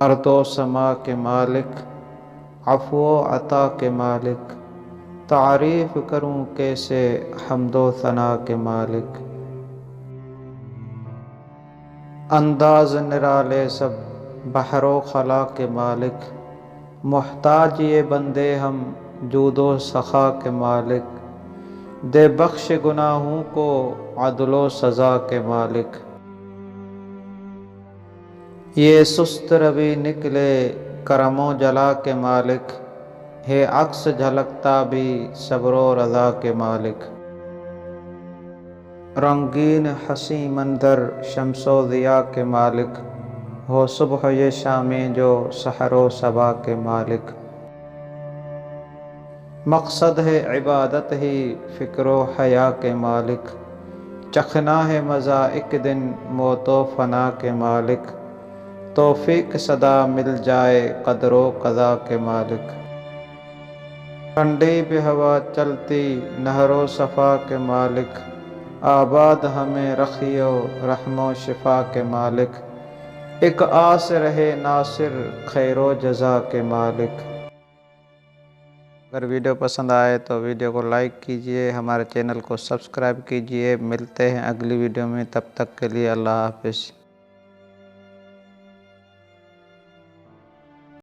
ارض و سما کے مالک، عفو و عطا کے مالک، تعریف کروں کیسے حمد و ثنا کے مالک۔ انداز نرالے سب بحر و خلا کے مالک، محتاج یہ بندے ہم جود و سخا کے مالک، دے بخش گناہوں کو عدل و سزا کے مالک۔ یہ سست روی نکلے کرم و جلا کے مالک، ہے عکس جھلکتا بھی صبر و رضا کے مالک۔ رنگین حسین منظر شمس و ضیاء کے مالک، ہو صبح یہ شامیں جو سحر و صبا کے مالک۔ مقصد ہے عبادت ہی فکر و حیا کے مالک، چکھنا ہے مزہ ایک دن موت و فنا کے مالک، توفیق صدا مل جائے قدر و قضا کے مالک۔ ٹھنڈی بھی ہوا چلتی نہر و صفا کے مالک، آباد ہمیں رخی و رحم و شفا کے مالک، ایک آس رہے ناصر خیر و جزا کے مالک۔ اگر ویڈیو پسند آئے تو ویڈیو کو لائک کیجئے، ہمارے چینل کو سبسکرائب کیجئے۔ ملتے ہیں اگلی ویڈیو میں، تب تک کے لیے اللہ حافظ۔